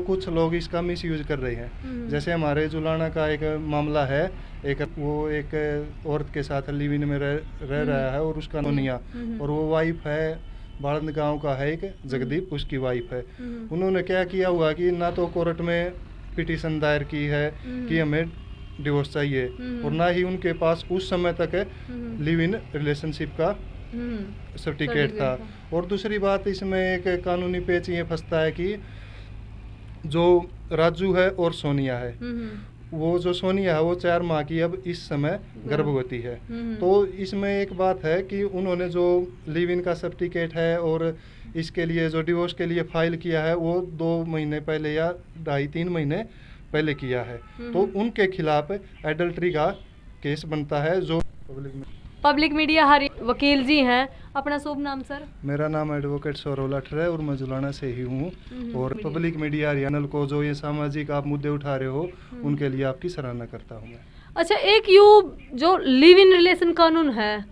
कुछ लोग इसका मिस यूज कर रहे हैं। जैसे हमारे जुलाना का एक मामला है, एक औरत के साथ लिव इन में रह रहा है और उसका नोनिया, और वो वाइफ है बाड़ंद गांव का है एक जगदीप, उसकी वाइफ है। उन्होंने क्या किया हुआ कि ना तो कोर्ट में पिटीशन दायर की है कि हमें डिवोर्स चाहिए, और ना ही उनके पास उस समय तक लिव इन रिलेशनशिप का सर्टिफिकेट था। और दूसरी बात इसमें एक कानूनी पेच ये फंसता है कि जो राजू है और सोनिया है, वो जो सोनिया है वो 4 माह की अब इस समय गर्भवती है। तो इसमें एक बात है कि उन्होंने जो लिव इन का सर्टिफिकेट है और इसके लिए जो डिवोर्स के लिए फाइल किया है वो 2 महीने पहले या 2.5-3 महीने पहले किया है। तो उनके खिलाफ एडल्ट्री का केस बनता है। जो पब्लिक मीडिया हर वकील जी हैं, अपना शुभ नाम सर? मेरा नाम एडवोकेट सौरव लाठर है और मैं जुलाना से ही हूँ। और पब्लिक मीडिया हरियाणा को जो ये सामाजिक आप मुद्दे उठा रहे हो उनके लिए आपकी सराहना करता हूँ मैं। अच्छा, एक जो लिव इन रिलेशन कानून है,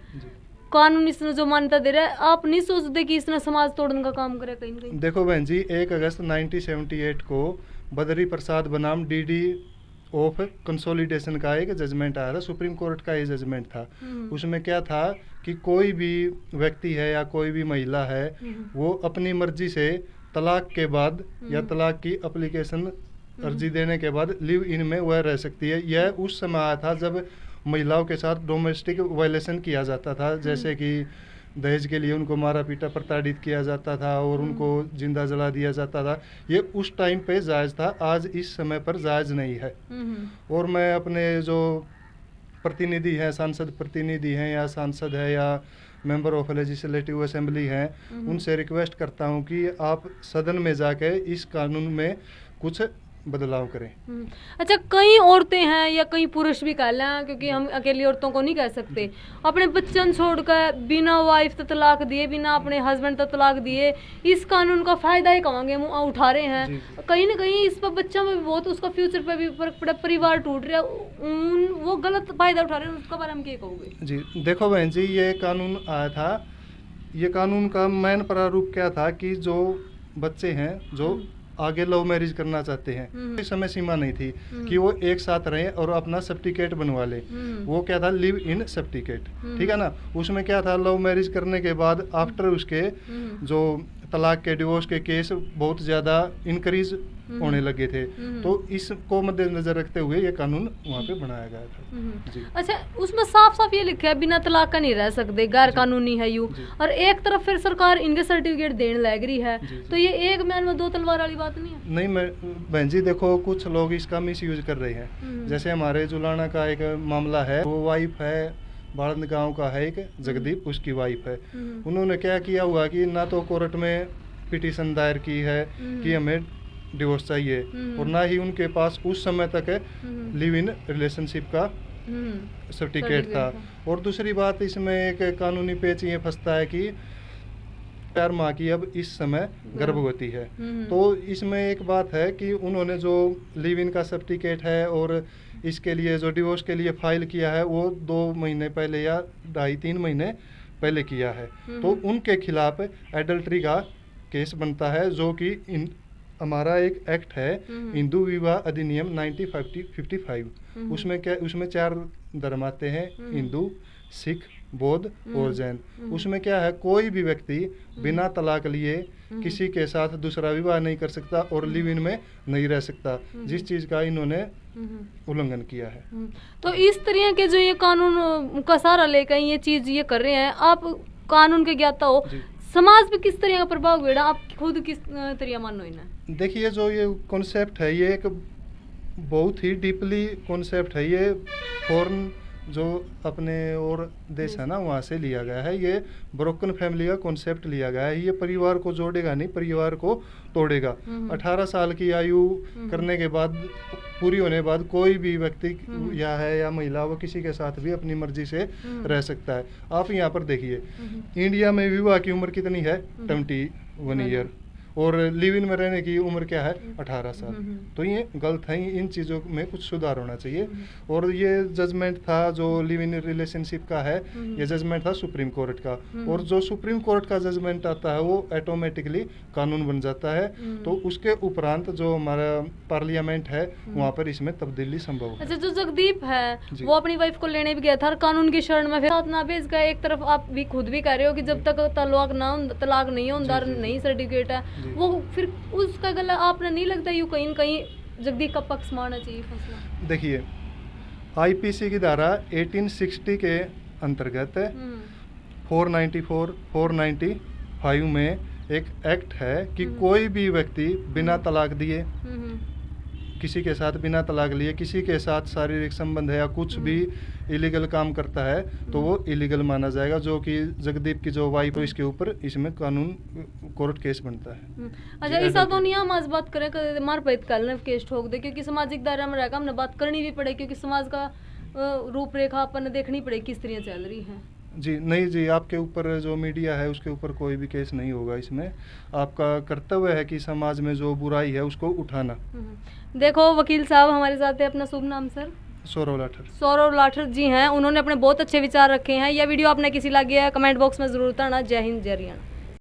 कानून इसने जो मान्यता दे रहा है, आप नहीं सोचते कि इसने समाज तोड़ने का काम करे कहीं कहीं? देखो बहन जी, 1 अगस्त 1978 को बद्री प्रसाद बनाम डीडी ऑफ कंसोलिडेशन का एक जजमेंट आया था, सुप्रीम कोर्ट का ये जजमेंट था। उसमें क्या था कि कोई भी व्यक्ति है या कोई भी महिला है, वो अपनी मर्जी से तलाक के बाद या तलाक की एप्लीकेशन अर्जी देने के बाद लिव इन में वह रह सकती है। यह उस समय आया था जब महिलाओं के साथ डोमेस्टिक वायलेशन किया जाता था, जैसे कि दहेज के लिए उनको मारा पीटा प्रताड़ित किया जाता था और उनको जिंदा जला दिया जाता था। ये उस टाइम पे जायज़ था, आज इस समय पर जायज़ नहीं है। और मैं अपने जो प्रतिनिधि हैं, सांसद प्रतिनिधि हैं या सांसद है या मेंबर ऑफ लेजिस्लेटिव असेंबली हैं, उनसे रिक्वेस्ट करता हूं कि आप सदन में जाके इस कानून में कुछ बदलाव करें। अच्छा, कई औरतें हैं या कई पुरुष भी कह लें, क्योंकि हम अकेली औरतों को नहीं कह सकते, अपने बच्चन छोड़कर बिना वाइफ तो तलाक दिए, बिना अपने हस्बैंड तो तलाक दिए इस कानून का फायदा ही कमांगे उठा रहे हैं। कहीं ना कहीं इस पर बच्चा में भी बहुत, उसका फ्यूचर पे भी फर्क पड़ा, परिवार टूट रहा है, वो गलत फायदा उठा रहे हैं। उसका बारे में क्या कहोगे? जी देखो बहन जी, ये कानून आया था, ये कानून का मेन प्रारूप क्या था कि जो बच्चे हैं जो आगे लव मैरिज करना चाहते हैं, कोई समय सीमा नहीं थी कि वो एक साथ रहे और अपना सर्टिफिकेट बनवा ले। वो क्या था, लिव इन सर्टिफिकेट, ठीक है ना। उसमें क्या था, लव मैरिज करने के बाद आफ्टर उसके जो तलाक के डिवोर्स के केस बहुत ज़्यादा इंक्रीज होने लगे थे। तो इसको मद्देनजर रखते हुए ये कानून वहाँ पे बनाया गया था। जी। अच्छा, उसमें साफ साफ ये लिखा है बिना तलाक का नहीं रह सकते, गैर कानूनी है यू, और एक तरफ फिर सरकार इनके सर्टिफिकेट देने लग रही है। तो ये एक मैन में 2 तलवार वाली बात नहीं है? नहीं मैं बहन जी, देखो कुछ लोग इसका मिस यूज कर रहे हैं। जैसे हमारे जुलाना का एक मामला है, वो वाइफ है बाड़ंद गांव का है एक जगदीप, उसकी वाइफ है। उन्होंने क्या किया हुआ कि ना तो कोर्ट में पिटीशन दायर की है कि हमें डिवोर्स चाहिए, और ना ही उनके पास उस समय तक लिव इन रिलेशनशिप का सर्टिफिकेट था। और दूसरी बात इसमें एक कानूनी पेच ये फंसता है कि 4 माह की अब इस समय गर्भवती है। तो इसमें एक बात है कि उन्होंने जो लिव इन का सर्टिफिकेट है और इसके लिए जो डिवोर्स के लिए फाइल किया है वो 2 महीने पहले या 2.5-3 महीने पहले किया है। तो उनके खिलाफ एडल्ट्री का केस बनता है, जो कि हमारा एक एक्ट है हिंदू विवाह अधिनियम 1955। उसमें 4 धर्म आते हैं, हिंदू, सिख, बौद्ध और जैन। उसमें क्या है, कोई भी व्यक्ति बिना तलाक लिए किसी के साथ दूसरा विवाह नहीं कर सकता और लिव इन में नहीं रह सकता, जिस चीज का इन्होंने उल्लंघन किया है। तो इस तरह के जो ये कानून का सहारा लेकर ये चीज ये कर रहे हैं, आप कानून के ज्ञाता हो, समाज पे किस तरह का प्रभाव पड़ा, आप खुद किस तरह मानो इन्हें? देखिए, जो ये कॉन्सेप्ट है ये एक बहुत ही डीपली कॉन्सेप्ट है। ये फॉरेन जो अपने और देश है ना, वहाँ से लिया गया है। ये ब्रोकन फैमिली का कॉन्सेप्ट लिया गया है। ये परिवार को जोड़ेगा नहीं, परिवार को तोड़ेगा। 18 साल की आयु करने के बाद, पूरी होने के बाद कोई भी व्यक्ति या है या महिला, वो किसी के साथ भी अपनी मर्जी से रह सकता है। आप यहाँ पर देखिए, इंडिया में विवाह की उम्र कितनी है, 21 ईयर। और लिव इन में रहने की उम्र क्या है 18 साल। तो ये गलत है, इन चीज़ों में कुछ सुधार होना चाहिए। और ये जजमेंट था जो लिव इन रिलेशनशिप का है, ये जजमेंट था सुप्रीम कोर्ट का, और जो सुप्रीम कोर्ट का जजमेंट आता है वो ऑटोमेटिकली कानून बन जाता है। तो उसके उपरांत जो हमारा पार्लियामेंट है वहाँ पर इसमें तब्दीली संभव है। अच्छा, जो जगदीप है वो अपनी वाइफ को लेने भी गया था और कानून की शरण में फिर साथ ना भेज गए। एक तरफ आप भी खुद भी कह रहे हो कि जब तक तलाक नहीं होता, नहीं सर्टिफिकेट है, वो फिर उसका गला आपने नहीं लगता यूँ कहीं कहीं जगदीप का पक्ष मारना चाहिए फैसला? देखिए, आईपीसी की धारा 1860 के अंतर्गत 494, 495 में एक एक्ट है कि कोई भी व्यक्ति बिना तलाक दिए, किसी के साथ बिना तलाक लिए किसी के साथ शारीरिक संबंध है या कुछ भी इलीगल काम करता है तो वो इलीगल माना जाएगा। जो कि जगदीप की जो वाइफ है इसके ऊपर इसमें कानून कोर्ट केस बनता है। अच्छा, ऐसा तो नहीं हम आज बात करें मार पैत कल केस ठोक दे, क्योंकि सामाजिक दायरा में रहेगा, हमने बात करनी भी पड़े, क्योंकि समाज का रूपरेखा अपन देखनी पड़ेगी किस तरह चल रही है। जी नहीं जी, आपके ऊपर जो मीडिया है उसके ऊपर कोई भी केस नहीं होगा। इसमें आपका कर्तव्य है कि समाज में जो बुराई है उसको उठाना। देखो वकील साहब हमारे साथ है, अपना शुभ नाम सर? सौरव लाठर। सौरव लाठर जी हैं, उन्होंने अपने बहुत अच्छे विचार रखे हैं। यह वीडियो आपने किसी लगे है कमेंट बॉक्स में जरूर बताना। जय हिंद, जय हरियाणा।